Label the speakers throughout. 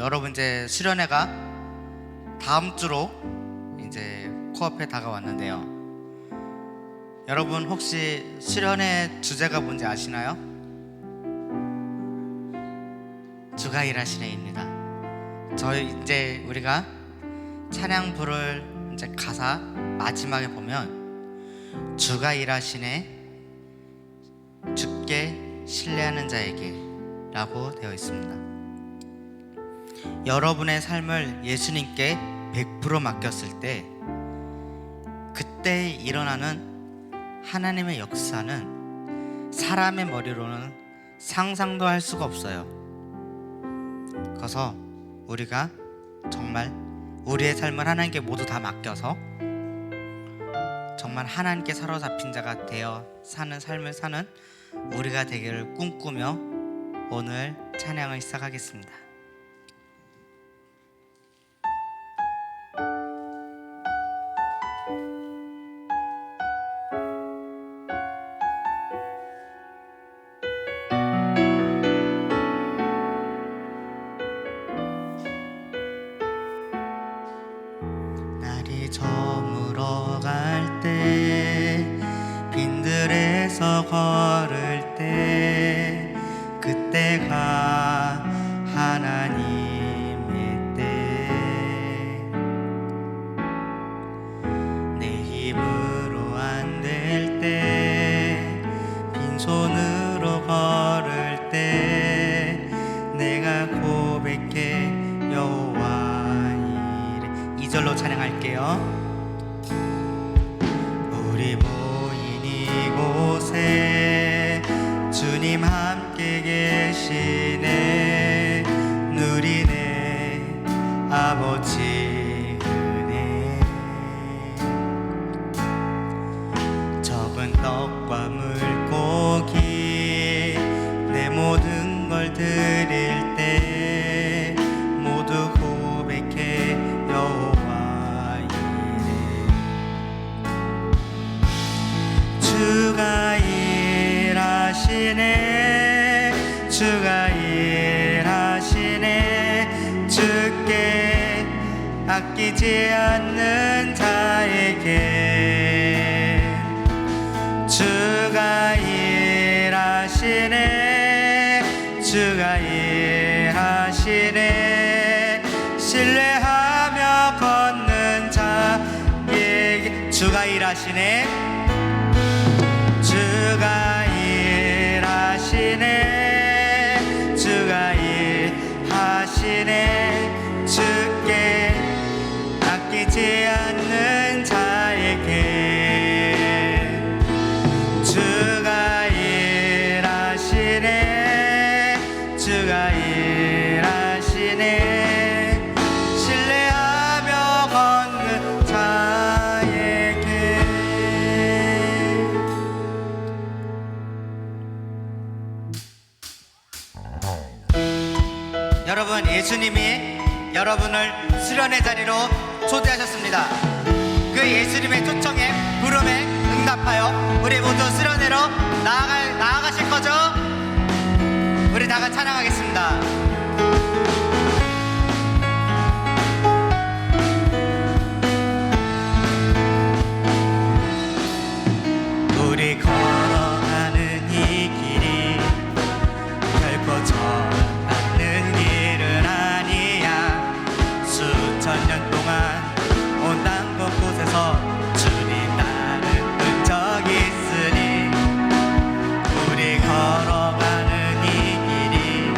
Speaker 1: 여러분 이제 수련회가 다음 주로 이제 코앞에 다가왔는데요. 여러분 혹시 수련회 주제가 뭔지 아시나요? 주가 일하시네입니다. 저희 이제 우리가 찬양 부를 이제 가사 마지막에 보면 주가 일하시네 주께 신뢰하는 자에게 라고 되어 있습니다. 여러분의 삶을 예수님께 100% 맡겼을 때 그때 일어나는 하나님의 역사는 사람의 머리로는 상상도 할 수가 없어요. 그래서 우리가 정말 우리의 삶을 하나님께 모두 다 맡겨서 정말 하나님께 사로잡힌 자가 되어 사는 삶을 사는 우리가 되기를 꿈꾸며 오늘 찬양을 시작하겠습니다. 날이 저물어 갈 때 빈들에서 걸을 때 그때가 하나님의 때 내 힘으로 안 될 때 빈손으로 걸을 때 내가 고백해 여호와 이래. 2절로 찬양할게요. 우리 모인 이곳에 주님 함께 계시네. 누리네 아버지 은혜. 적은 떡과 물고기 내 모든 걸 드릴 때 모두 고백해 여호와 이래. 주가 일하시네 주가 일하시네 주께 아끼지 않는 자에게 주가 일하시네 주가 일하시네 신뢰하며 걷는 자에게 주가 일하시네 주가 일하시네 주가 일하시네 주께 아끼지 않는 자에게 주가 일하시네 주가 일하시네 신뢰하며 걷는 자에게. 여러분, 예수님이 여러분을 수련의 자리로 초대하셨습니다. 그 예수님의 초청에 부름에 응답하여 우리 모두 수련회로 나아가실 거죠? 우리 다 같이 찬양하겠습니다. 우리 걸어가는 이 길이 결코 정받는 길은 아니야. 수천 년 동안 온 땅 곳곳에서 주님 나를 본 적 있으니 우리 걸어가는 이 길이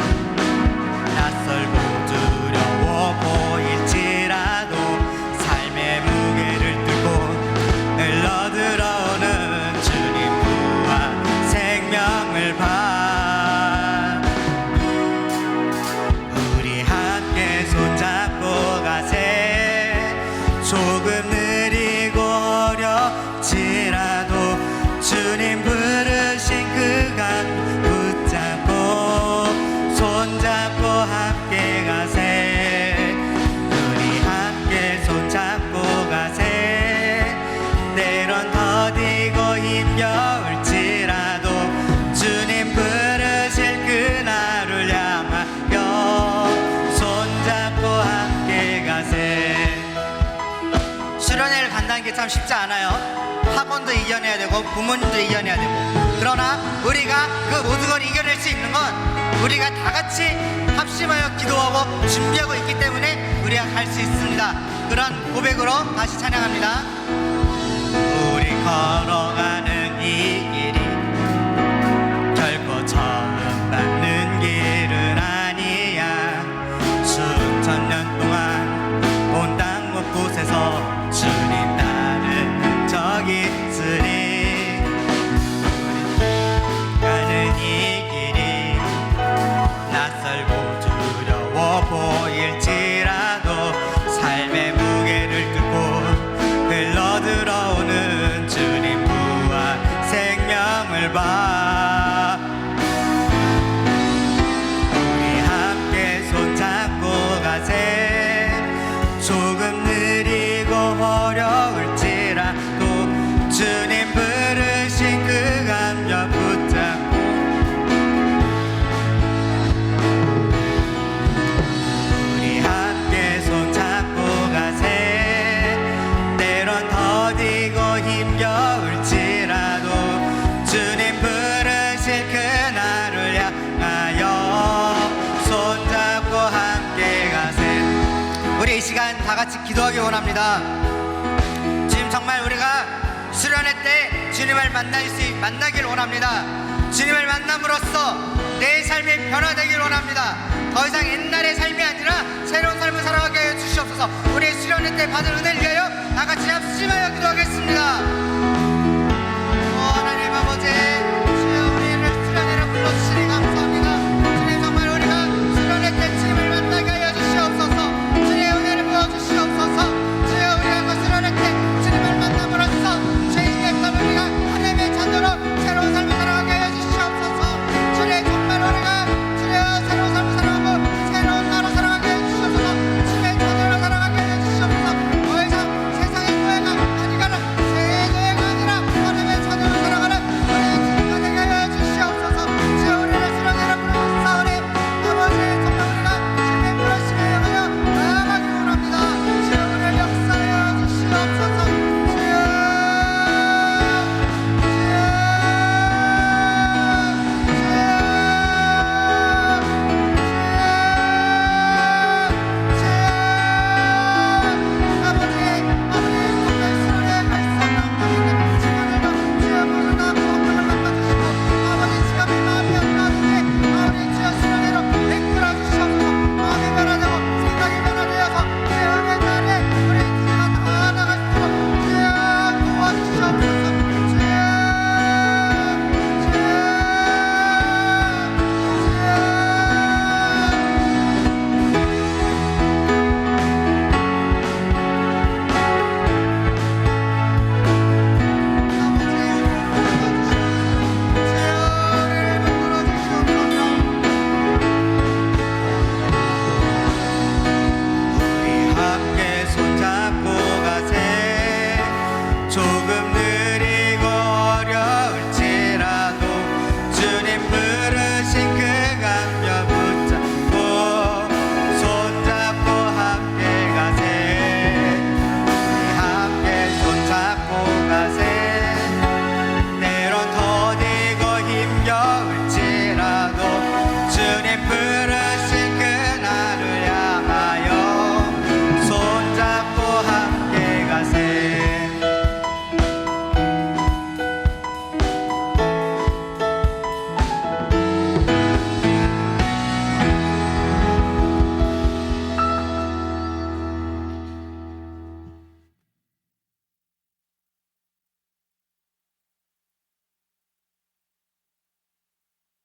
Speaker 1: 이게 참 쉽지 않아요. 학원도 이겨내야 되고 부모님도 이겨내야 되고, 그러나 우리가 그 모든 걸 이겨낼 수 있는 건 우리가 다 같이 합심하여 기도하고 준비하고 있기 때문에 우리가 갈 수 있습니다. 그런 고백으로 다시 찬양합니다. 우리 걸어가는 이 길이 결코 처음 받는 길은 아니야. 수천 년 동안 온 땅 곳곳에서 주님 나를 저기 있으리. 가는 이 길이 낯설고 두려워 보일지라도 삶의 무게를 뚫고 흘러들어오는 주님 부활 생명을 봐. 우리 함께 손잡고 가세. 조금 느리고 어려울지라도 주님 부르신 그 감격 붙잡고 우리 함께 손잡고 가세. 때론 더디고 힘겨울지라도 주님 부르신 그날을 향하여 손잡고 함께 가세. 우리 이 시간 다 같이 기도하기 원합니다. 지금 정말 우리가 수련회 때 주님을 만나길 원합니다. 주님을 만남으로써 내 삶이 변화되길 원합니다. 더 이상 옛날의 삶이 아니라 새로운 삶을 살아가게 하여 주시옵소서. 우리 수련회 때 받은 은혜를 위하여 다 같이 합심하여 기도하겠습니다. 하나님 아버지, 주여 우리를 수련회로 불러주시니 감사합니다. 주님 정말 우리가 수련회 때 주님을 만나게 하여 주시옵소서. 주의 은혜를 부어주시옵소서. 주여 우리가 그 수련회 때 주님을 만남으로써 죄인이었던 우리가 하나님의 자녀로 새로운 삶을 살아가게 하여 주시옵소서. 주님 정말 우리가 주여 새로운 삶을 살아가고 새로운 나로 살아가게 해 주시옵소서. 주의 자녀로 살아가게 해 주시옵소서. 더 이상 세상의 노예가 아니가는 새 노예가 아니라 하나님의 자녀로 살아가는 우리 주님과 되게 하여 주시옵소서. 주여 우리를 수련회로 부르셨사오니 아버지 정말 우리가 주님의 부르심에 응하여 나아가기 원합니다. 주여 우리를 역사하여 주시옵소서. 주여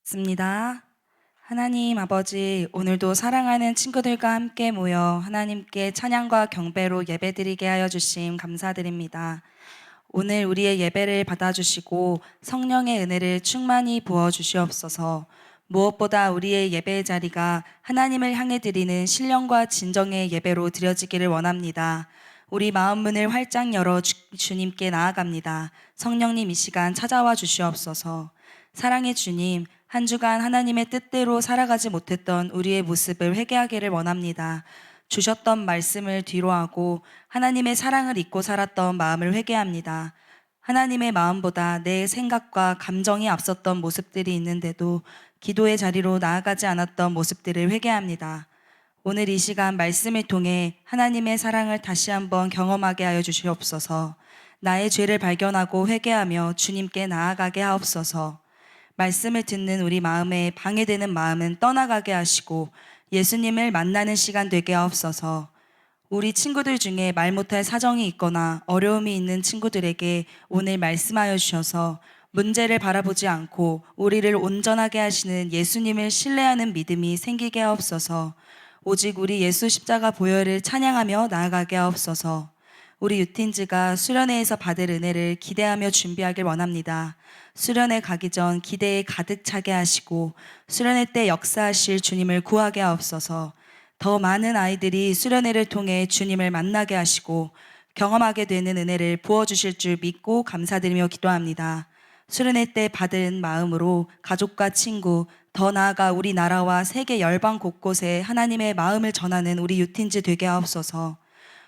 Speaker 2: 습니다. 하나님 아버지, 오늘도 사랑하는 친구들과 함께 모여 하나님께 찬양과 경배로 예배드리게 하여 주심 감사드립니다. 오늘 우리의 예배를 받아주시고 성령의 은혜를 충만히 부어주시옵소서. 무엇보다 우리의 예배의 자리가 하나님을 향해 드리는 신령과 진정의 예배로 드려지기를 원합니다. 우리 마음 문을 활짝 열어 주님께 나아갑니다. 성령님 이 시간 찾아와 주시옵소서. 사랑의 주님, 한 주간 하나님의 뜻대로 살아가지 못했던 우리의 모습을 회개하기를 원합니다. 주셨던 말씀을 뒤로하고 하나님의 사랑을 잊고 살았던 마음을 회개합니다. 하나님의 마음보다 내 생각과 감정이 앞섰던 모습들이 있는데도 기도의 자리로 나아가지 않았던 모습들을 회개합니다. 오늘 이 시간 말씀을 통해 하나님의 사랑을 다시 한번 경험하게 하여 주시옵소서. 나의 죄를 발견하고 회개하며 주님께 나아가게 하옵소서. 말씀을 듣는 우리 마음에 방해되는 마음은 떠나가게 하시고 예수님을 만나는 시간 되게 하옵소서. 우리 친구들 중에 말 못할 사정이 있거나 어려움이 있는 친구들에게 오늘 말씀하여 주셔서 문제를 바라보지 않고 우리를 온전하게 하시는 예수님을 신뢰하는 믿음이 생기게 하옵소서. 오직 우리 예수 십자가 보혈을 찬양하며 나아가게 하옵소서. 우리 유틴즈가 수련회에서 받을 은혜를 기대하며 준비하길 원합니다. 수련회 가기 전 기대에 가득 차게 하시고 수련회 때 역사하실 주님을 구하게 하옵소서. 더 많은 아이들이 수련회를 통해 주님을 만나게 하시고 경험하게 되는 은혜를 부어주실 줄 믿고 감사드리며 기도합니다. 수련회 때 받은 마음으로 가족과 친구, 더 나아가 우리나라와 세계 열방 곳곳에 하나님의 마음을 전하는 우리 유틴즈 되게 하옵소서.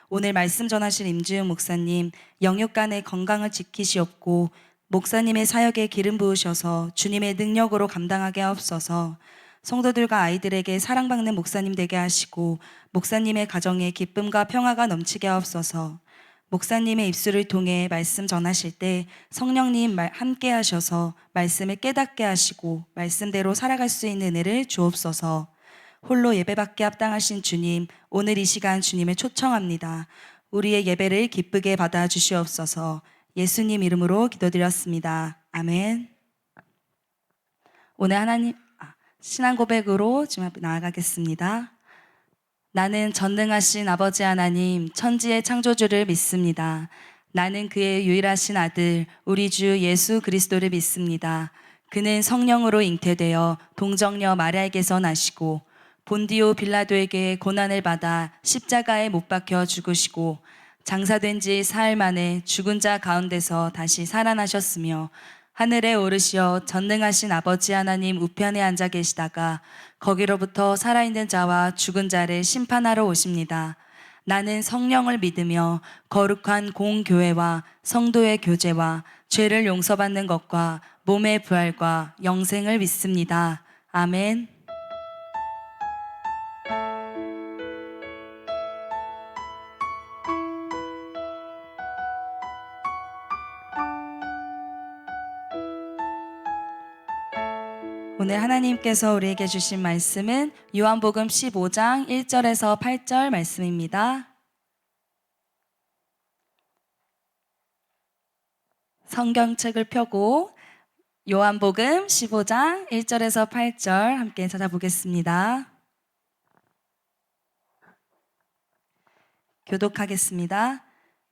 Speaker 2: 오늘 말씀 전하실 임지훈 목사님 영육간의 건강을 지키시옵고 목사님의 사역에 기름 부으셔서 주님의 능력으로 감당하게 하옵소서. 성도들과 아이들에게 사랑받는 목사님 되게 하시고 목사님의 가정에 기쁨과 평화가 넘치게 하옵소서. 목사님의 입술을 통해 말씀 전하실 때 성령님 함께 하셔서 말씀을 깨닫게 하시고 말씀대로 살아갈 수 있는 은혜를 주옵소서. 홀로 예배받게 합당하신 주님, 오늘 이 시간 주님을 초청합니다. 우리의 예배를 기쁘게 받아 주시옵소서. 예수님 이름으로 기도드렸습니다. 아멘. 오늘 신앙 고백으로 지금 앞에 나아가겠습니다. 나는 전능하신 아버지 하나님, 천지의 창조주를 믿습니다. 나는 그의 유일하신 아들, 우리 주 예수 그리스도를 믿습니다. 그는 성령으로 잉태되어 동정녀 마리아에게서 나시고 본디오 빌라도에게 고난을 받아 십자가에 못 박혀 죽으시고 장사된 지 사흘 만에 죽은 자 가운데서 다시 살아나셨으며 하늘에 오르시어 전능하신 아버지 하나님 우편에 앉아 계시다가 거기로부터 살아있는 자와 죽은 자를 심판하러 오십니다. 나는 성령을 믿으며 거룩한 공교회와 성도의 교제와 죄를 용서받는 것과 몸의 부활과 영생을 믿습니다. 아멘. 오늘 하나님께서 우리에게 주신 말씀은 요한복음 15장 1절에서 8절 말씀입니다. 성경책을 펴고 요한복음 15장 1절에서 8절 함께 찾아보겠습니다. 교독하겠습니다.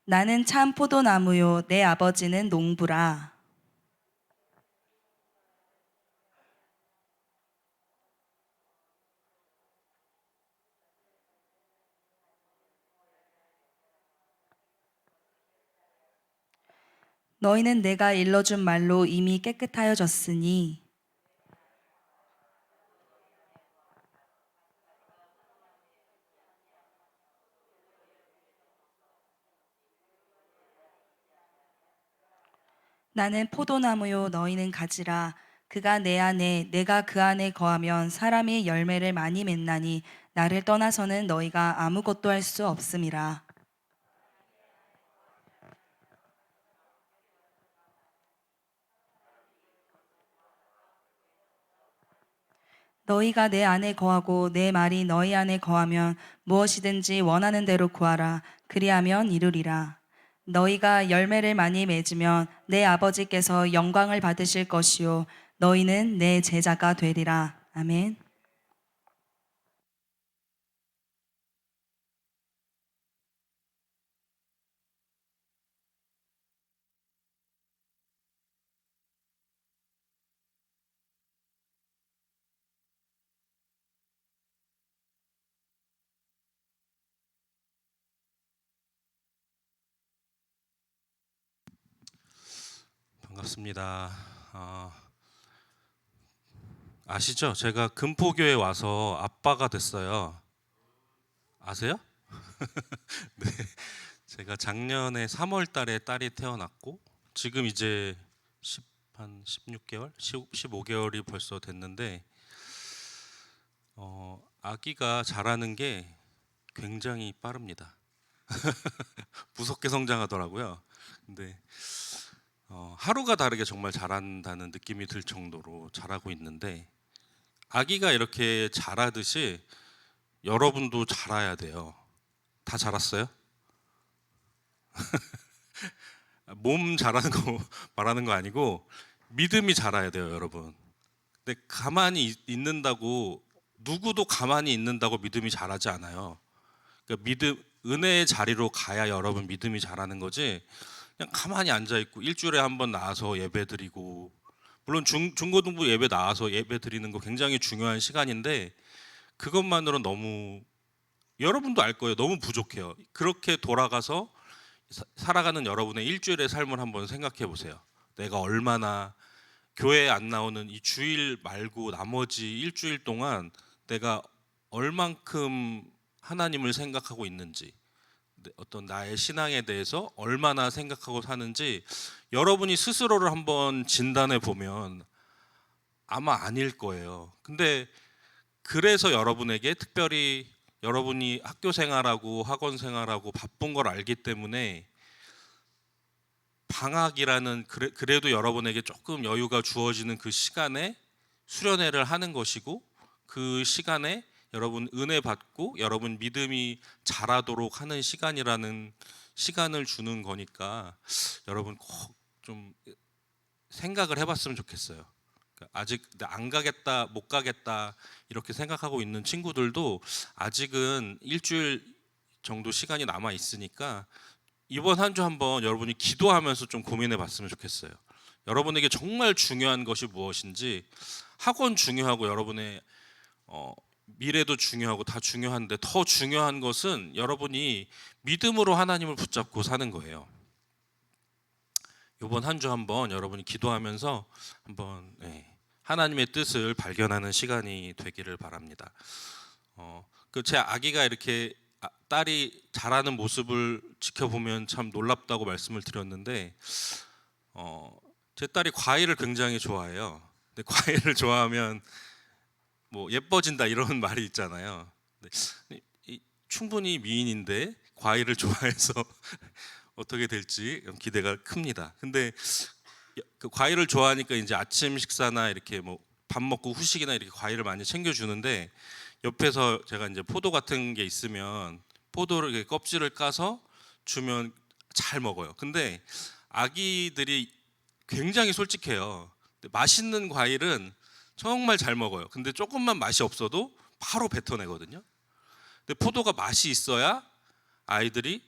Speaker 2: 나는 참 포도나무요 내 아버지는 농부라. 너희는 내가 일러준 말로 이미 깨끗하여졌으니 나는 포도나무요 너희는 가지라. 그가 내 안에 내가 그 안에 거하면 사람이 열매를 많이 맺나니 나를 떠나서는 너희가 아무것도 할 수 없음이라. 너희가 내 안에 거하고 내 말이 너희 안에 거하면 무엇이든지 원하는 대로 구하라. 그리하면 이루리라. 너희가 열매를 많이 맺으면 내 아버지께서 영광을 받으실 것이요 너희는 내 제자가 되리라. 아멘.
Speaker 3: 반갑습니다. 아시죠? 제가 금포교회 와서 아빠가 됐어요. 아세요? 네, 제가 작년에 3월 달에 딸이 태어났고 지금 이제 한 16개월, 15개월이 벌써 됐는데 아기가 자라는 게 굉장히 빠릅니다. 무섭게 성장하더라고요. 근데 하루가 다르게 정말 자란다는 느낌이 들 정도로 자라고 있는데 아기가 이렇게 자라듯이 여러분도 자라야 돼요. 다 자랐어요? 몸 자라는 거 말하는 거 아니고 믿음이 자라야 돼요, 여러분. 근데 가만히 있는다고 누구도 가만히 있는다고 믿음이 자라지 않아요. 그러니까 은혜의 자리로 가야 여러분 믿음이 자라는 거지. 그냥 가만히 앉아 있고 일주일에 한 번 나와서 예배 드리고, 물론 중고등부 예배 나와서 예배 드리는 거 굉장히 중요한 시간인데 그것만으로 너무, 여러분도 알 거예요, 너무 부족해요. 그렇게 돌아가서 살아가는 여러분의 일주일의 삶을 한번 생각해 보세요. 내가 얼마나 교회에 안 나오는 이 주일 말고 나머지 일주일 동안 내가 얼만큼 하나님을 생각하고 있는지, 어떤 나의 신앙에 대해서 얼마나 생각하고 사는지 여러분이 스스로를 한번 진단해 보면 아마 아닐 거예요. 근데 그래서 여러분에게 특별히 여러분이 학교 생활하고 학원 생활하고 바쁜 걸 알기 때문에 방학이라는, 그래도 여러분에게 조금 여유가 주어지는 그 시간에 수련회를 하는 것이고, 그 시간에 여러분 은혜 받고 여러분 믿음이 자라도록 하는 시간이라는 시간을 주는 거니까 여러분 꼭 좀 생각을 해봤으면 좋겠어요. 아직 안 가겠다, 못 가겠다 이렇게 생각하고 있는 친구들도 아직은 일주일 정도 시간이 남아 있으니까 이번 한 주 한번 여러분이 기도하면서 좀 고민해 봤으면 좋겠어요. 여러분에게 정말 중요한 것이 무엇인지. 학원 중요하고 여러분의 미래도 중요하고 다 중요한데 더 중요한 것은 여러분이 믿음으로 하나님을 붙잡고 사는 거예요. 이번 한 주 한번 여러분이 기도하면서 한번 하나님의 뜻을 발견하는 시간이 되기를 바랍니다. 제 아기가 이렇게 딸이 자라는 모습을 지켜보면 참 놀랍다고 말씀을 드렸는데 제 딸이 과일을 굉장히 좋아해요. 근데 과일을 좋아하면 뭐 예뻐진다 이런 말이 있잖아요. 충분히 미인인데 과일을 좋아해서 어떻게 될지 기대가 큽니다. 근데 그 과일을 좋아하니까 이제 아침 식사나 이렇게 뭐 밥 먹고 후식이나 이렇게 과일을 많이 챙겨주는데 옆에서 제가 이제 포도 같은 게 있으면 포도를 이렇게 껍질을 까서 주면 잘 먹어요. 근데 아기들이 굉장히 솔직해요. 맛있는 과일은 정말 잘 먹어요. 근데 조금만 맛이 없어도 바로 뱉어내거든요. 근데 포도가 맛이 있어야 아기들이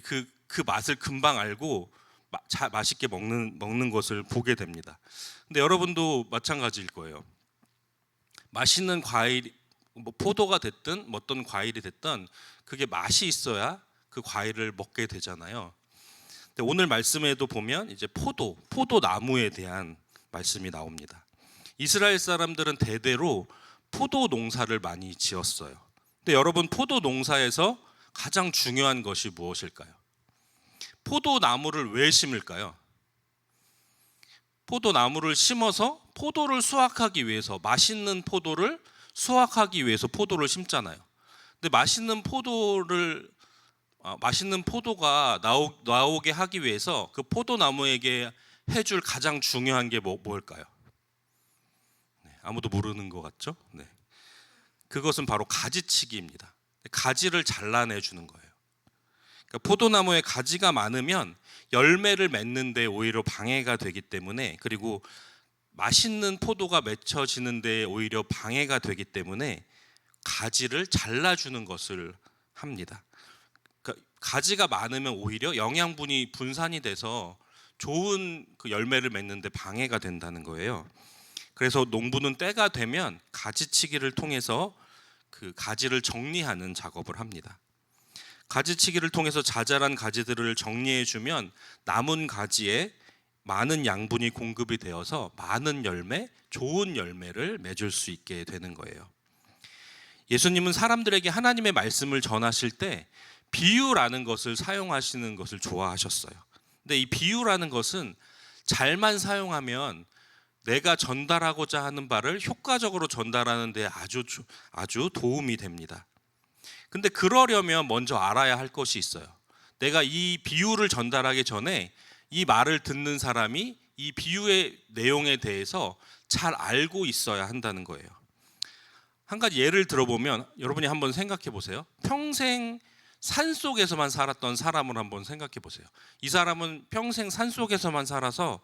Speaker 3: 그 맛을 금방 알고 맛있게 먹는 것을 보게 됩니다. 근데 여러분도 마찬가지일 거예요. 맛있는 과일, 뭐 포도가 됐든 어떤 과일이 됐든 그게 맛이 있어야 그 과일을 먹게 되잖아요. 근데 오늘 말씀에도 보면 이제 포도나무에 대한 말씀이 나옵니다. 이스라엘 사람들은 대대로 포도 농사를 많이 지었어요. 근데 여러분, 포도 농사에서 가장 중요한 것이 무엇일까요? 포도나무를 왜 심을까요? 포도나무를 심어서 포도를 수확하기 위해서, 맛있는 포도를 수확하기 위해서 포도를 심잖아요. 근데 맛있는 포도가 나오게 하기 위해서 그 포도나무에게 해줄 가장 중요한 게 뭘까요? 아무도 모르는 것 같죠? 네. 그것은 바로 가지치기입니다. 가지를 잘라내 주는 거예요. 그러니까 포도나무에 가지가 많으면 열매를 맺는 데 오히려 방해가 되기 때문에, 그리고 맛있는 포도가 맺혀지는 데 오히려 방해가 되기 때문에 가지를 잘라주는 것을 합니다. 그러니까 가지가 많으면 오히려 영양분이 분산이 돼서 좋은 그 열매를 맺는 데 방해가 된다는 거예요. 그래서 농부는 때가 되면 가지치기를 통해서 그 가지를 정리하는 작업을 합니다. 가지치기를 통해서 자잘한 가지들을 정리해 주면 남은 가지에 많은 양분이 공급이 되어서 많은 열매, 좋은 열매를 맺을 수 있게 되는 거예요. 예수님은 사람들에게 하나님의 말씀을 전하실 때 비유라는 것을 사용하시는 것을 좋아하셨어요. 근데 이 비유라는 것은 잘만 사용하면 내가 전달하고자 하는 바를 효과적으로 전달하는 데 아주 도움이 됩니다. 근데 그러려면 먼저 알아야 할 것이 있어요. 내가 이 비유를 전달하기 전에 이 말을 듣는 사람이 이 비유의 내용에 대해서 잘 알고 있어야 한다는 거예요. 한 가지 예를 들어보면 여러분이 한번 생각해 보세요. 평생 산속에서만 살았던 사람을 한번 생각해 보세요. 이 사람은 평생 산속에서만 살아서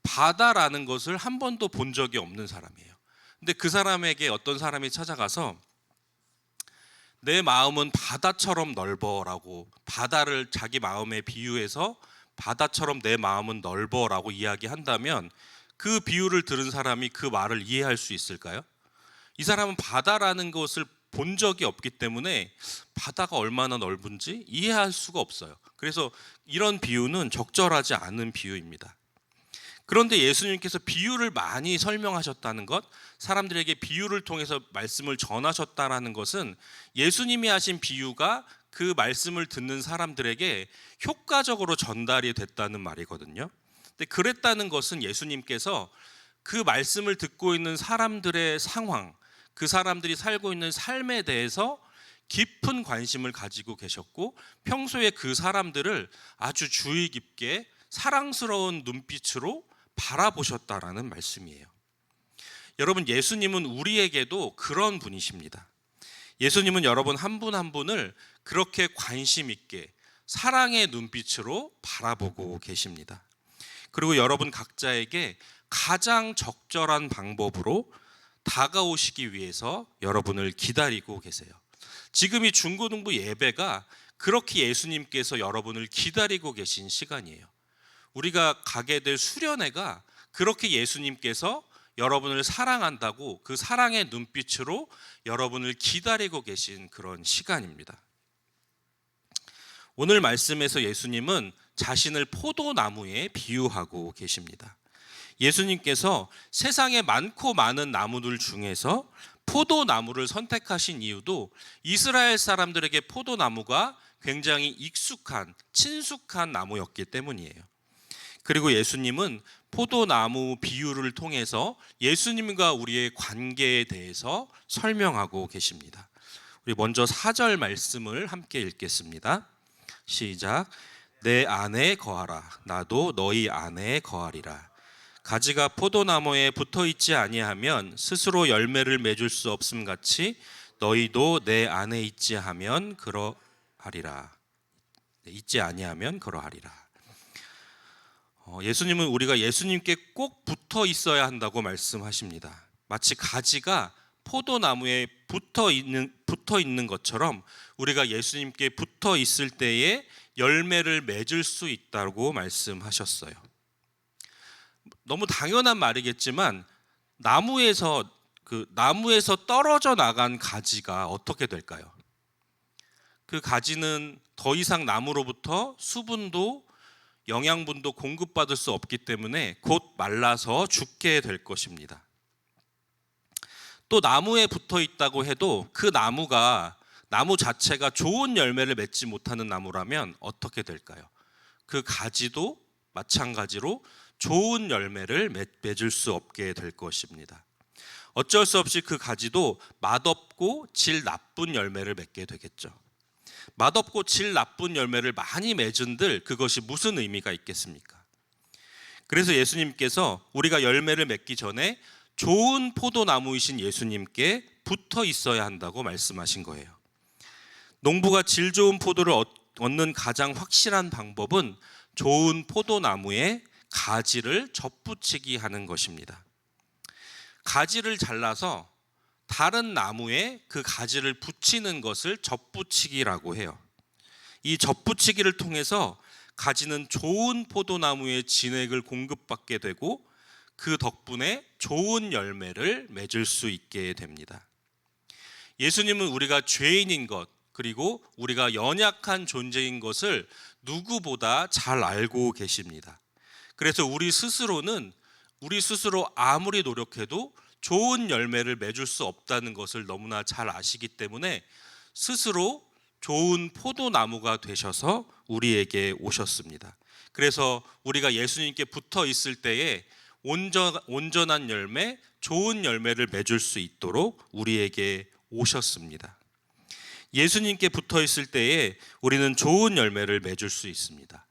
Speaker 3: 바다라는 것을 한 번도 본 적이 없는 사람이에요. 근데 그 사람에게 어떤 사람이 찾아가서 내 마음은 바다처럼 넓어라고, 바다를 자기 마음에 비유해서 바다처럼 내 마음은 넓어라고 이야기한다면 그 비유를 들은 사람이 그 말을 이해할 수 있을까요? 이 사람은 바다라는 것을 본 적이 없기 때문에 바다가 얼마나 넓은지 이해할 수가 없어요. 그래서 이런 비유는 적절하지 않은 비유입니다. 그런데 예수님께서 비유를 많이 설명하셨다는 것, 사람들에게 비유를 통해서 말씀을 전하셨다는 것은 예수님이 하신 비유가 그 말씀을 듣는 사람들에게 효과적으로 전달이 됐다는 말이거든요. 근데 그랬다는 것은 예수님께서 그 말씀을 듣고 있는 사람들의 상황, 그 사람들이 살고 있는 삶에 대해서 깊은 관심을 가지고 계셨고 평소에 그 사람들을 아주 주의 깊게 사랑스러운 눈빛으로 바라보셨다라는 말씀이에요. 여러분, 예수님은 우리에게도 그런 분이십니다. 예수님은 여러분 한 분 한 분을 그렇게 관심 있게 사랑의 눈빛으로 바라보고 계십니다. 그리고 여러분 각자에게 가장 적절한 방법으로 다가오시기 위해서 여러분을 기다리고 계세요. 지금 이 중고등부 예배가 그렇게 예수님께서 여러분을 기다리고 계신 시간이에요. 우리가 가게 될 수련회가 그렇게 예수님께서 여러분을 사랑한다고 그 사랑의 눈빛으로 여러분을 기다리고 계신 그런 시간입니다. 오늘 말씀에서 예수님은 자신을 포도나무에 비유하고 계십니다. 예수님께서 세상에 많고 많은 나무들 중에서 포도나무를 선택하신 이유도 이스라엘 사람들에게 포도나무가 굉장히 익숙한, 친숙한 나무였기 때문이에요. 그리고 예수님은 포도나무 비유를 통해서 예수님과 우리의 관계에 대해서 설명하고 계십니다. 우리 먼저 4절 말씀을 함께 읽겠습니다. 시작. 내 안에 거하라. 나도 너희 안에 거하리라. 가지가 포도나무에 붙어 있지 아니하면 스스로 열매를 맺을 수 없음 같이 너희도 내 안에 있지 하면 그러하리라. 있지 아니하면 그러하리라. 예수님은 우리가 예수님께 꼭 붙어 있어야 한다고 말씀하십니다. 마치 가지가 포도나무에 붙어 있는 것처럼 우리가 예수님께 붙어 있을 때에 열매를 맺을 수 있다고 말씀하셨어요. 너무 당연한 말이겠지만 나무에서 떨어져 나간 가지가 어떻게 될까요? 그 가지는 더 이상 나무로부터 수분도 영양분도 공급받을 수 없기 때문에 곧 말라서 죽게 될 것입니다. 또 나무에 붙어 있다고 해도 그 나무 자체가 좋은 열매를 맺지 못하는 나무라면 어떻게 될까요? 그 가지도 마찬가지로 좋은 열매를 맺을 수 없게 될 것입니다. 어쩔 수 없이 그 가지도 맛없고 질 나쁜 열매를 맺게 되겠죠. 맛없고 질 나쁜 열매를 많이 맺은들 그것이 무슨 의미가 있겠습니까? 그래서 예수님께서 우리가 열매를 맺기 전에 좋은 포도나무이신 예수님께 붙어 있어야 한다고 말씀하신 거예요. 농부가 질 좋은 포도를 얻는 가장 확실한 방법은 좋은 포도나무에 가지를 접붙이기 하는 것입니다. 가지를 잘라서 다른 나무에 그 가지를 붙이는 것을 접붙이기라고 해요. 이 접붙이기를 통해서 가지는 좋은 포도나무의 진액을 공급받게 되고 그 덕분에 좋은 열매를 맺을 수 있게 됩니다. 예수님은 우리가 죄인인 것 그리고 우리가 연약한 존재인 것을 누구보다 잘 알고 계십니다. 그래서 우리 스스로 아무리 노력해도 좋은 열매를 맺을 수 없다는 것을 너무나 잘 아시기 때문에 스스로 좋은 포도나무가 되셔서 우리에게 오셨습니다. 그래서 우리가 예수님께 붙어 있을 때에 온전한 열매, 좋은 열매를 맺을 수 있도록 우리에게 오셨습니다. 예수님께 붙어 있을 때에 우리는 좋은 열매를 맺을 수 있습니다.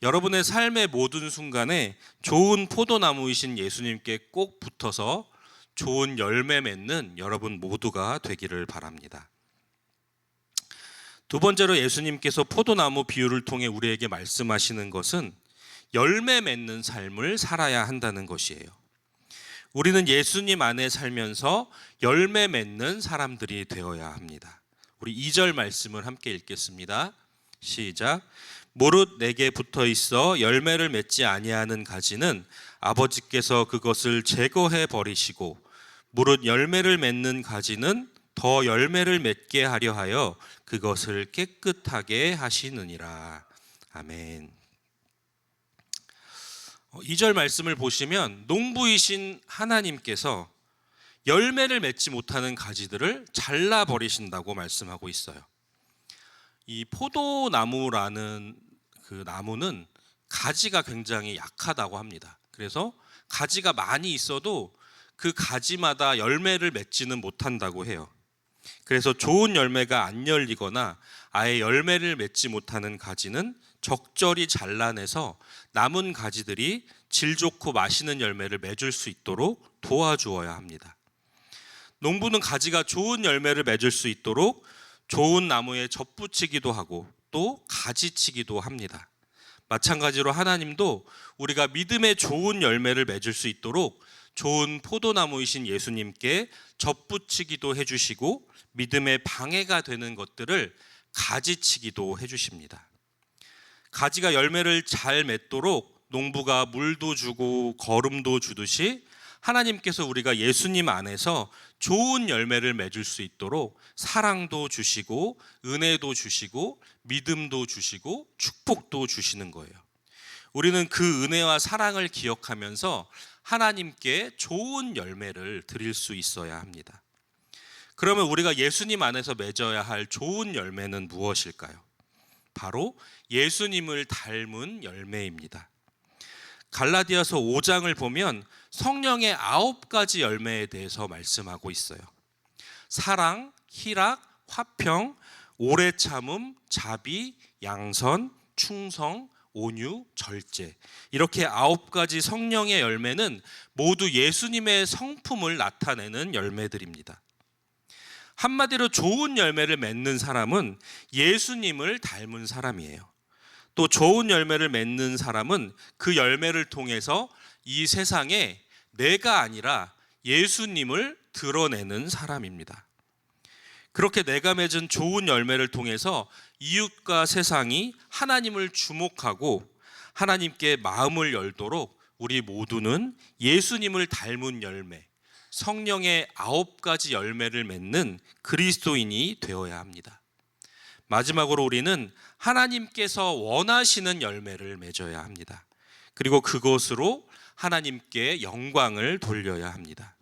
Speaker 3: 여러분의 삶의 모든 순간에 좋은 포도나무이신 예수님께 꼭 붙어서 좋은 열매 맺는 여러분 모두가 되기를 바랍니다. 두 번째로 예수님께서 포도나무 비유를 통해 우리에게 말씀하시는 것은 열매 맺는 삶을 살아야 한다는 것이에요. 우리는 예수님 안에 살면서 열매 맺는 사람들이 되어야 합니다. 우리 2절 말씀을 함께 읽겠습니다. 시작. 무릇 내게 붙어 있어 열매를 맺지 아니하는 가지는 아버지께서 그것을 제거해 버리시고 무릇 열매를 맺는 가지는 더 열매를 맺게 하려 하여 그것을 깨끗하게 하시느니라. 아멘. 2절 말씀을 보시면 농부이신 하나님께서 열매를 맺지 못하는 가지들을 잘라버리신다고 말씀하고 있어요. 이 포도나무라는 그 나무는 가지가 굉장히 약하다고 합니다. 그래서 가지가 많이 있어도 그 가지마다 열매를 맺지는 못한다고 해요. 그래서 좋은 열매가 안 열리거나 아예 열매를 맺지 못하는 가지는 적절히 잘라내서 남은 가지들이 질 좋고 맛있는 열매를 맺을 수 있도록 도와주어야 합니다. 농부는 가지가 좋은 열매를 맺을 수 있도록 좋은 나무에 접붙이기도 하고 또 가지치기도 합니다. 마찬가지로 하나님도 우리가 믿음의 좋은 열매를 맺을 수 있도록 좋은 포도나무이신 예수님께 접붙이기도 해주시고 믿음의 방해가 되는 것들을 가지치기도 해주십니다. 가지가 열매를 잘 맺도록 농부가 물도 주고 거름도 주듯이 하나님께서 우리가 예수님 안에서 좋은 열매를 맺을 수 있도록 사랑도 주시고 은혜도 주시고 믿음도 주시고 축복도 주시는 거예요. 우리는 그 은혜와 사랑을 기억하면서 하나님께 좋은 열매를 드릴 수 있어야 합니다. 그러면 우리가 예수님 안에서 맺어야 할 좋은 열매는 무엇일까요? 바로 예수님을 닮은 열매입니다. 갈라디아서 5장을 보면 성령의 9가지 열매에 대해서 말씀하고 있어요. 사랑, 희락, 화평, 오래 참음, 자비, 양선, 충성, 온유, 절제. 이렇게 9가지 성령의 열매는 모두 예수님의 성품을 나타내는 열매들입니다. 한마디로 좋은 열매를 맺는 사람은 예수님을 닮은 사람이에요. 또 좋은 열매를 맺는 사람은 그 열매를 통해서 이 세상에 내가 아니라 예수님을 드러내는 사람입니다. 그렇게 내가 맺은 좋은 열매를 통해서 이웃과 세상이 하나님을 주목하고 하나님께 마음을 열도록 우리 모두는 예수님을 닮은 열매, 성령의 9가지 열매를 맺는 그리스도인이 되어야 합니다. 마지막으로 우리는 하나님께서 원하시는 열매를 맺어야 합니다. 그리고 그것으로 하나님께 영광을 돌려야 합니다.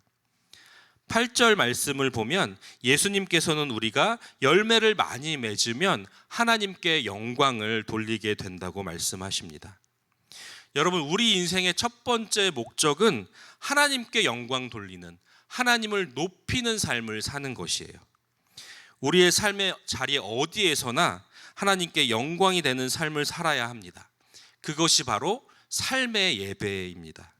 Speaker 3: 8절 말씀을 보면 예수님께서는 우리가 열매를 많이 맺으면 하나님께 영광을 돌리게 된다고 말씀하십니다. 여러분, 우리 인생의 첫 번째 목적은 하나님께 영광 돌리는, 하나님을 높이는 삶을 사는 것이에요. 우리의 삶의 자리 어디에서나 하나님께 영광이 되는 삶을 살아야 합니다. 그것이 바로 삶의 예배입니다.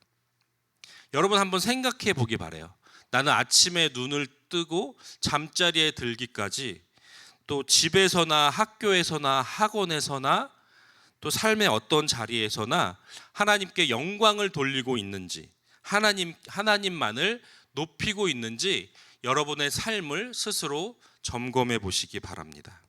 Speaker 3: 여러분 한번 생각해 보기 바라요. 나는 아침에 눈을 뜨고 잠자리에 들기까지 또 집에서나 학교에서나 학원에서나 또 삶의 어떤 자리에서나 하나님께 영광을 돌리고 있는지, 하나님만을 높이고 있는지 여러분의 삶을 스스로 점검해 보시기 바랍니다.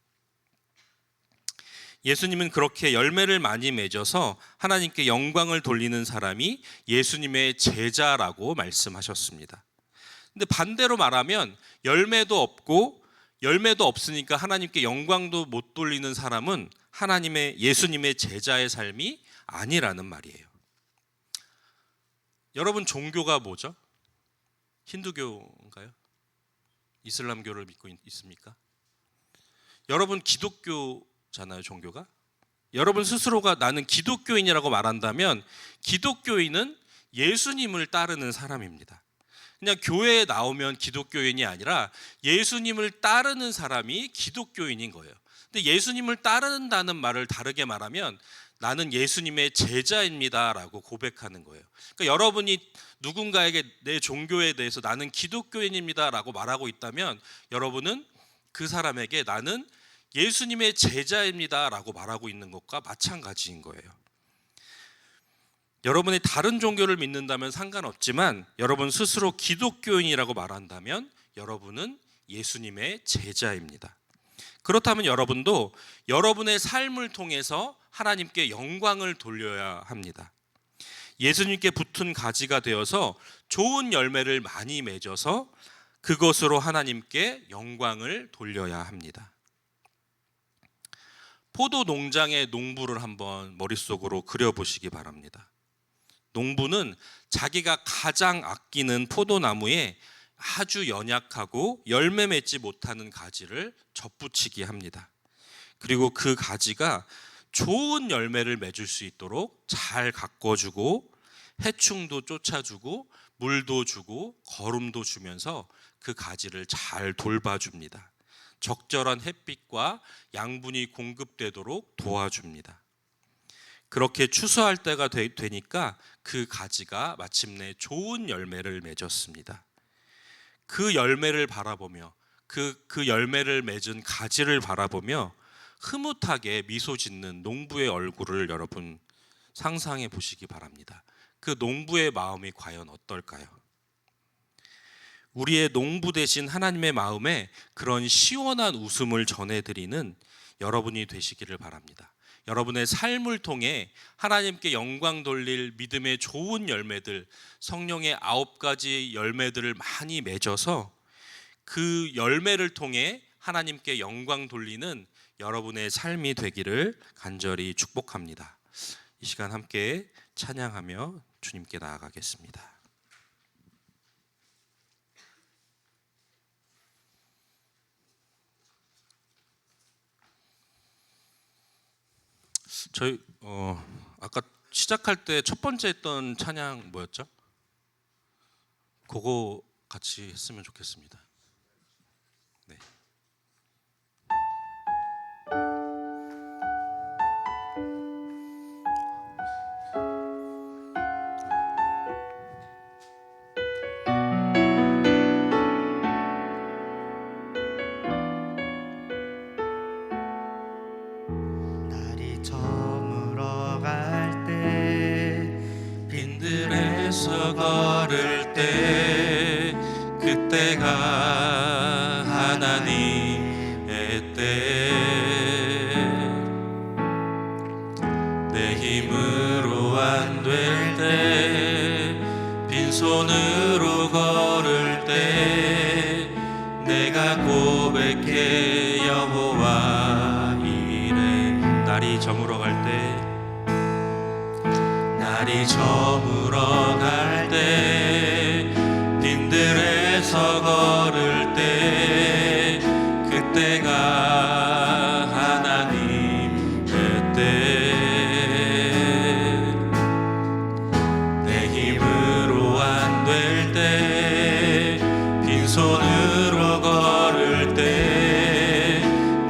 Speaker 3: 예수님은 그렇게 열매를 많이 맺어서 하나님께 영광을 돌리는 사람이 예수님의 제자라고 말씀하셨습니다. 근데 반대로 말하면 열매도 없으니까 하나님께 영광도 못 돌리는 사람은 예수님의 제자의 삶이 아니라는 말이에요. 여러분, 종교가 뭐죠? 힌두교인가요? 이슬람교를 믿고 있습니까? 여러분 기독교잖아요, 종교가. 여러분 스스로가 나는 기독교인이라고 말한다면 기독교인은 예수님을 따르는 사람입니다. 그냥 교회에 나오면 기독교인이 아니라 예수님을 따르는 사람이 기독교인인 거예요. 근데 예수님을 따른다는 말을 다르게 말하면 나는 예수님의 제자입니다라고 고백하는 거예요. 그러니까 여러분이 누군가에게 내 종교에 대해서 나는 기독교인입니다라고 말하고 있다면 여러분은 그 사람에게 나는 예수님의 제자입니다라고 말하고 있는 것과 마찬가지인 거예요. 여러분이 다른 종교를 믿는다면 상관없지만 여러분 스스로 기독교인이라고 말한다면 여러분은 예수님의 제자입니다. 그렇다면 여러분도 여러분의 삶을 통해서 하나님께 영광을 돌려야 합니다. 예수님께 붙은 가지가 되어서 좋은 열매를 많이 맺어서 그것으로 하나님께 영광을 돌려야 합니다. 포도 농장의 농부를 한번 머릿속으로 그려보시기 바랍니다. 농부는 자기가 가장 아끼는 포도나무에 아주 연약하고 열매 맺지 못하는 가지를 접붙이기 합니다. 그리고 그 가지가 좋은 열매를 맺을 수 있도록 잘 가꿔주고 해충도 쫓아주고 물도 주고 거름도 주면서 그 가지를 잘 돌봐줍니다. 적절한 햇빛과 양분이 공급되도록 도와줍니다. 그렇게 추수할 때가 되니까 그 가지가 마침내 좋은 열매를 맺었습니다. 그 열매를 바라보며 그 열매를 맺은 가지를 바라보며 흐뭇하게 미소 짓는 농부의 얼굴을 여러분 상상해 보시기 바랍니다. 그 농부의 마음이 과연 어떨까요? 우리의 농부 되신 하나님의 마음에 그런 시원한 웃음을 전해드리는 여러분이 되시기를 바랍니다. 여러분의 삶을 통해 하나님께 영광 돌릴 믿음의 좋은 열매들, 성령의 9가지 열매들을 많이 맺어서 그 열매를 통해 하나님께 영광 돌리는 여러분의 삶이 되기를 간절히 축복합니다. 이 시간 함께 찬양하며 주님께 나아가겠습니다. 저희 아까 시작할 때 첫 번째 했던 찬양 뭐였죠? 그거 같이 했으면 좋겠습니다. 네.
Speaker 1: 날이 저물어 갈 때
Speaker 3: 빈들에서 걸을 때 그때가 하나님의 때 내 힘으로 안 될 때 빈손으로 걸을 때 내가 고백해 여호와 이래. 날이 저물어 갈 때 날이 저물어 갈 때 빈들에서 걸을 때 그때가 하나님의 때 내 힘으로 안 될 때 빈손으로 걸을 때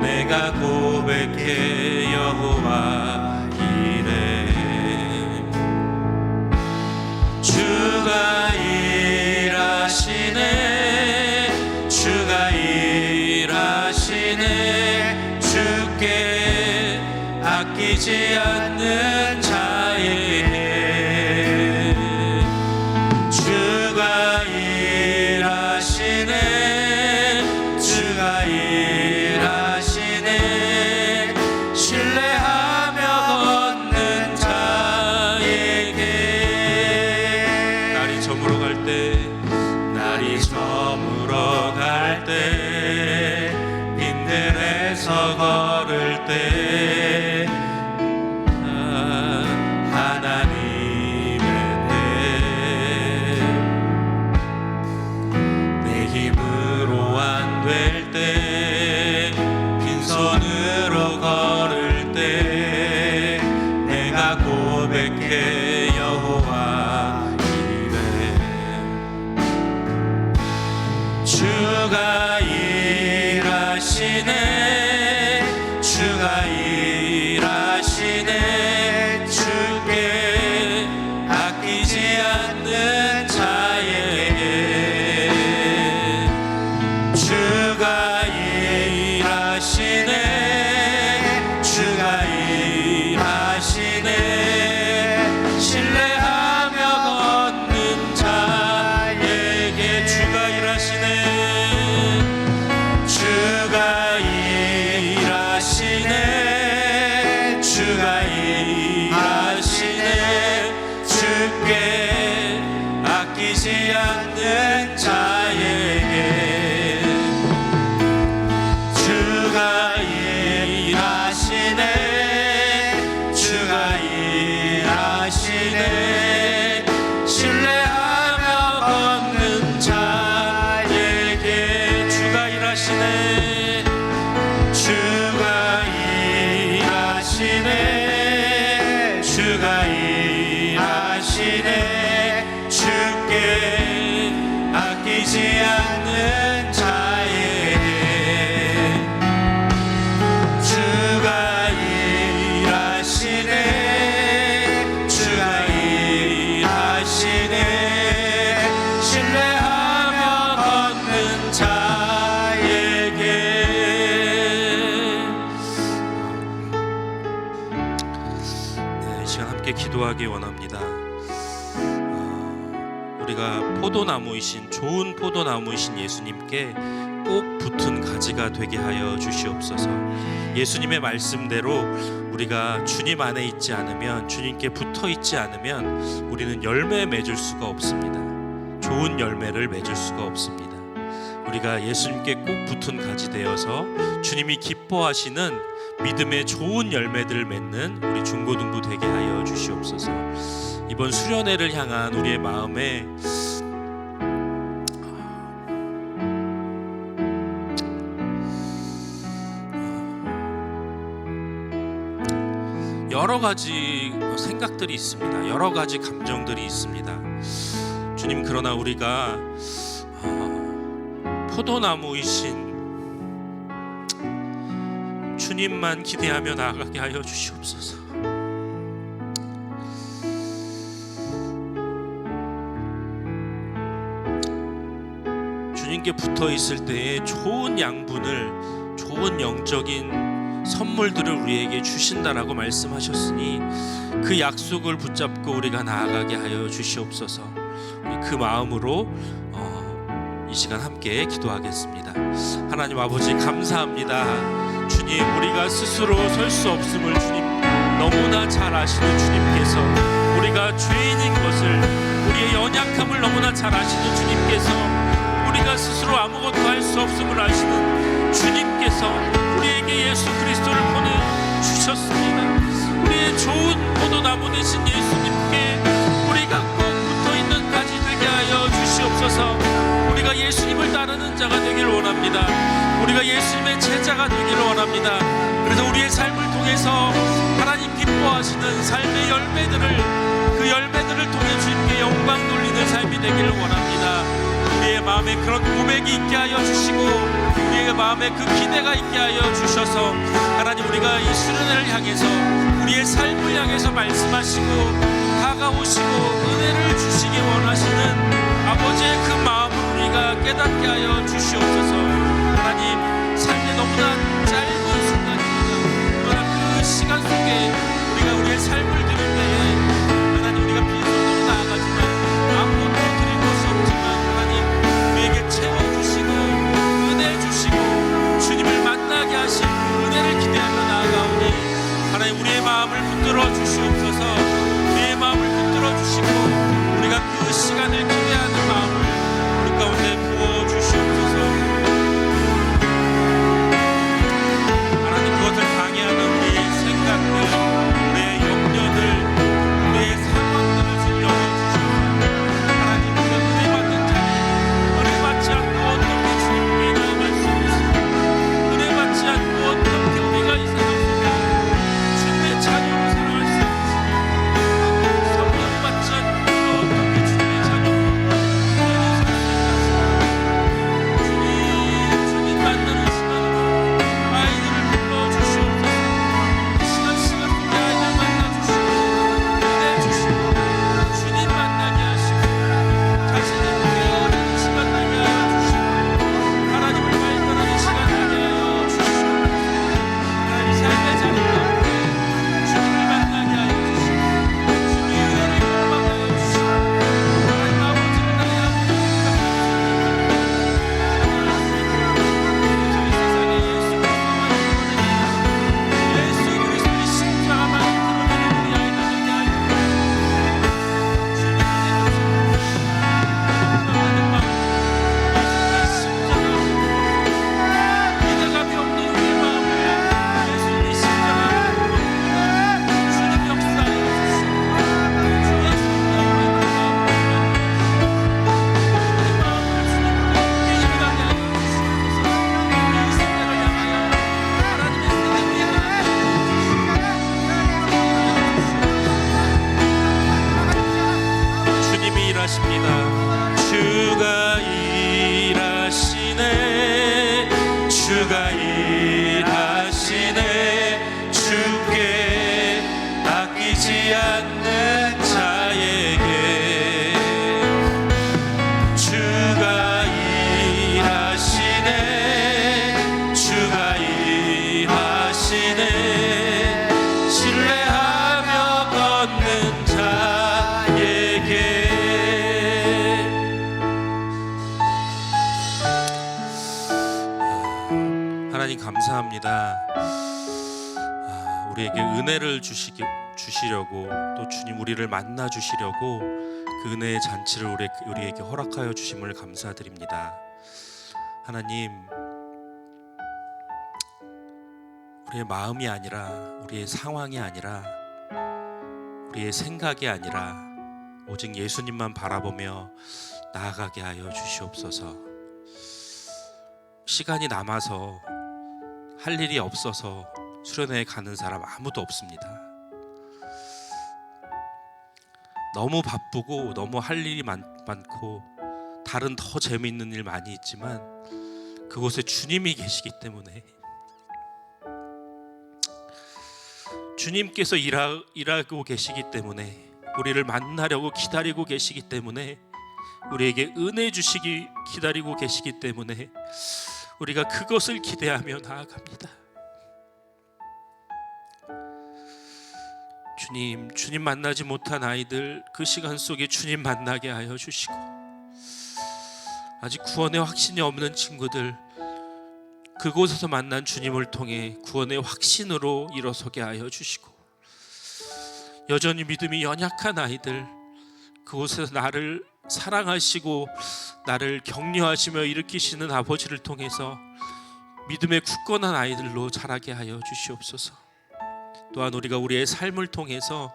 Speaker 3: 내가 고백해 여호와 이래. 주가 일하시네 주가 일하시네 주께 아끼지 않는 자에게 주가 일하시네 주가 일하시네 신뢰하며 걷는 자에게 날이 저물어 갈 때 날이 저물어 갈 때 빈들에서 걸을 때 하나님의 때 주가 일하시네 주께 아끼지 않는 자에게 주가 일하시네 주가 일하시네 신뢰하며 걷는 자에게 주가 일하시네 주가 일하시네 주가 일하시네 주께 아끼지 않는 자에게 주가 일하시네 주가 일하시네 신뢰하며 걷는 자에게. 네, 이 시간 함께 기도하기 원합니다. 우리가 포도나무이신 좋은 포도나무이신 예수님께 꼭 붙은 가지가 되게 하여 주시옵소서. 예수님의 말씀대로 우리가 주님 안에 있지 않으면, 주님께 붙어 있지 않으면 우리는 열매 맺을 수가 없습니다. 좋은 열매를 맺을 수가 없습니다. 우리가 예수님께 꼭 붙은 가지 되어서 주님이 기뻐하시는 믿음의 좋은 열매들을 맺는 우리 중고등부 되게 하여 주시옵소서. 이번 수련회를 향한 우리의 마음에 여러 가지 생각들이 있습니다. 여러 가지 감정들이 있습니다. 주님, 그러나 우리가 포도나무이신 주님만 기대하며 나아가게 하여 주시옵소서. 주님께 붙어 있을 때에 좋은 양분을, 좋은 영적인 선물들을 우리에게 주신다라고 말씀하셨으니 그 약속을 붙잡고 우리가 나아가게 하여 주시옵소서. 우리 그 마음으로 이 시간 함께 기도하겠습니다. 하나님 아버지, 감사합니다. 주님, 우리가 스스로 설 수 없음을 주님 너무나 잘 아시는 주님께서, 우리가 죄인인 것을, 우리의 연약함을 너무나 잘 아시는 주님께서, 우리가 스스로 아무것도 할 수 없음을 아시는 주님께서 우리에게 예수 그리스도를 보내주셨습니다. 우리의 좋은 포도나무 되신 예수님께 우리가 꼭 붙어있는 가지 되게 하여 주시옵소서. 우리가 예수님을 따르는 자가 되기를 원합니다. 우리가 예수님의 제자가 되기를 원합니다. 그래서 우리의 삶을 통해서 하나님 기뻐하시는 삶의 열매들을, 그 열매들을 통해 주님께 영광 돌리는 삶이 되기를 원합니다. 우리의 마음에 그런 고백이 있게 하여 주시고, 우리의 마음에 그 기대가 있게 하여 주셔서 하나님, 우리가 이 수련회를 향해서, 우리의 삶을 향해서 말씀하시고 다가오시고 은혜를 주시기 원하시는 아버지의 그 마음을 우리가 깨닫게 하여 주시옵소서. 하나님, 삶의 너무나 짧은 순간입니다. 그러나 그 시간 속에 우리가 우리의 삶을 드릴 때에 하나님, 우리가 빈손으로 나아가지만 아무것도 드릴 것이 없지만 하나님, 우리에게 채워주시고 은혜 주시고 주님을 만나게 하실 그 은혜를 기대하며 나아가오니 하나님, 우리의 마음을 붙들어 주시옵소서. 우리의 마음을 붙들어 주시고 우리가 그 시간을 기대하는 마음을 우리 가운데 부어 주시옵소서. 보이지 않는 자에게 주가 일하시네. 주가 일하시네. 신뢰하며 걷는 자에게. 하나님 감사합니다. 우리에게 은혜를 주시려고, 또 주님 우리를 만나 주시려고 그 은혜의 잔치를 우리에게 허락하여 주심을 감사드립니다. 하나님, 우리의 마음이 아니라, 우리의 상황이 아니라, 우리의 생각이 아니라 오직 예수님만 바라보며 나아가게 하여 주시옵소서. 시간이 남아서 할 일이 없어서 수련회에 가는 사람 아무도 없습니다. 너무 바쁘고 너무 할 일이 많고 다른 더 재미있는 일 많이 있지만 그곳에 주님이 계시기 때문에, 주님께서 일하고 계시기 때문에, 우리를 만나려고 기다리고 계시기 때문에, 우리에게 은혜 주시기 기다리고 계시기 때문에 우리가 그것을 기대하며 나아갑니다. 주님 만나지 못한 아이들, 그 시간 속에 주님 만나게 하여 주시고, 아직 구원의 확신이 없는 친구들, 그곳에서 만난 주님을 통해 구원의 확신으로 일어서게 하여 주시고, 여전히 믿음이 연약한 아이들, 그곳에서 나를 사랑하시고 나를 격려하시며 일으키시는 아버지를 통해서 믿음의 굳건한 아이들로 자라게 하여 주시옵소서. 또한 우리가 우리의 삶을 통해서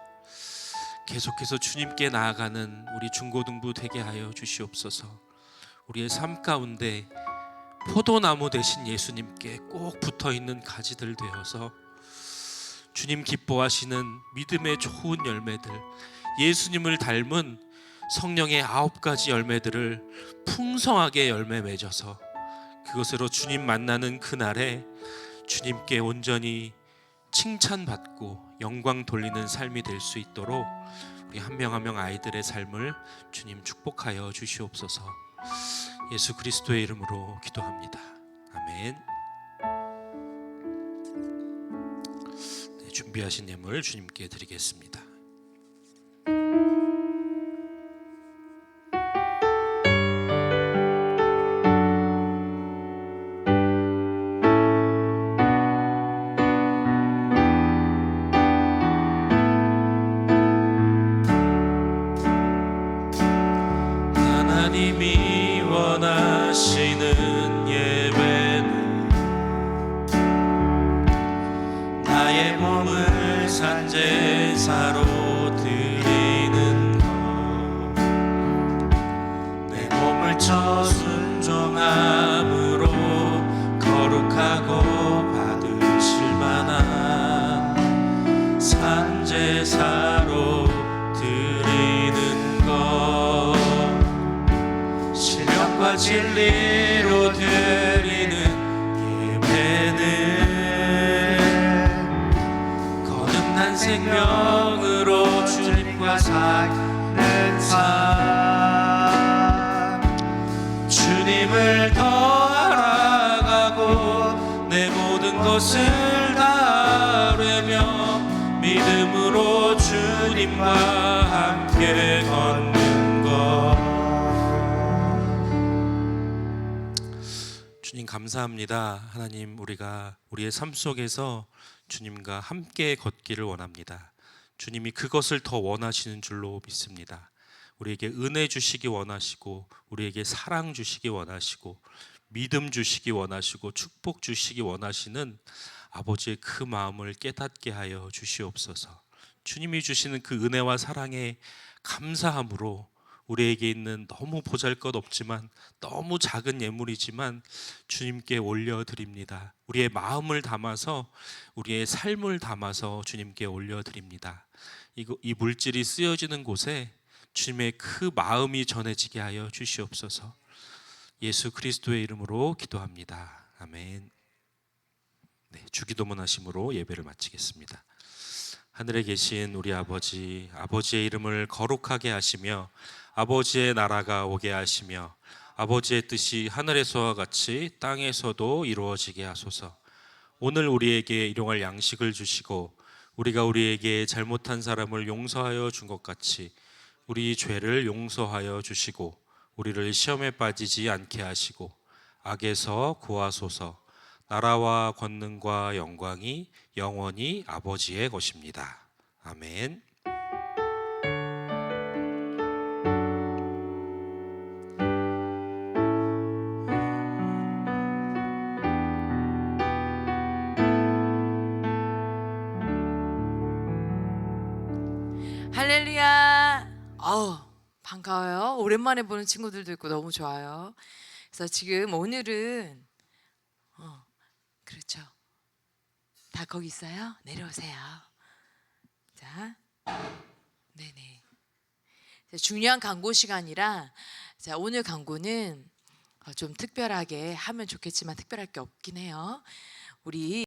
Speaker 3: 계속해서 주님께 나아가는 우리 중고등부 되게 하여 주시옵소서. 우리의 삶 가운데 포도나무 되신 예수님께 꼭 붙어있는 가지들 되어서 주님 기뻐하시는 믿음의 좋은 열매들, 예수님을 닮은 성령의 9가지 열매들을 풍성하게 열매 맺어서 그것으로 주님 만나는 그날에 주님께 온전히 칭찬받고 영광 돌리는 삶이 될 수 있도록 우리 한 명 한 명 아이들의 삶을 주님 축복하여 주시옵소서. 예수 그리스도의 이름으로 기도합니다. 아멘. 네, 준비하신 예물 주님께 드리겠습니다. 하나님이 원하시는 예배는 나의 몸을 산제사로 드리는 것, 내 몸을 쳐 순종함으로 거룩하고 받으실 만한 산제사로 드리는 것, 신령과 진리로 드리는 예배는 거듭난 생명으로 주님과 사는 삶, 주님을 더 알아가고 내 모든 것을 다하려며 믿음으로 주님과 함께 걷는 것. 주님 감사합니다. 하나님, 우리가 우리의 삶 속에서 주님과 함께 걷기를 원합니다. 주님이 그것을 더 원하시는 줄로 믿습니다. 우리에게 은혜 주시기 원하시고, 우리에게 사랑 주시기 원하시고, 믿음 주시기 원하시고, 축복 주시기 원하시는 아버지의 그 마음을 깨닫게 하여 주시옵소서. 주님이 주시는 그 은혜와 사랑에 감사함으로 우리에게 있는 너무 보잘것없지만 너무 작은 예물이지만 주님께 올려드립니다. 우리의 마음을 담아서, 우리의 삶을 담아서 주님께 올려드립니다. 이 물질이 쓰여지는 곳에 주님의 그 마음이 전해지게 하여 주시옵소서. 예수 그리스도의 이름으로 기도합니다. 아멘. 네, 주기도문 하심으로 예배를 마치겠습니다. 하늘에 계신 우리 아버지, 아버지의 이름을 거룩하게 하시며 아버지의 나라가 오게 하시며 아버지의 뜻이 하늘에서와 같이 땅에서도 이루어지게 하소서. 오늘 우리에게 일용할 양식을 주시고 우리가 우리에게 잘못한 사람을 용서하여 준 것 같이 우리 죄를 용서하여 주시고 우리를 시험에 빠지지 않게 하시고 악에서 구하소서. 나라와 권능과 영광이 영원히 아버지의 것입니다. 아멘.
Speaker 4: 할렐루야. 반가워요. 오랜만에 보는 친구들도 있고 너무 좋아요. 그래서 지금 오늘은 그렇죠. 다 거기 있어요? 내려오세요. 자, 네네. 중요한 광고 시간이라 자, 오늘 광고는 좀 특별하게 하면 좋겠지만 특별할 게 없긴 해요. 우리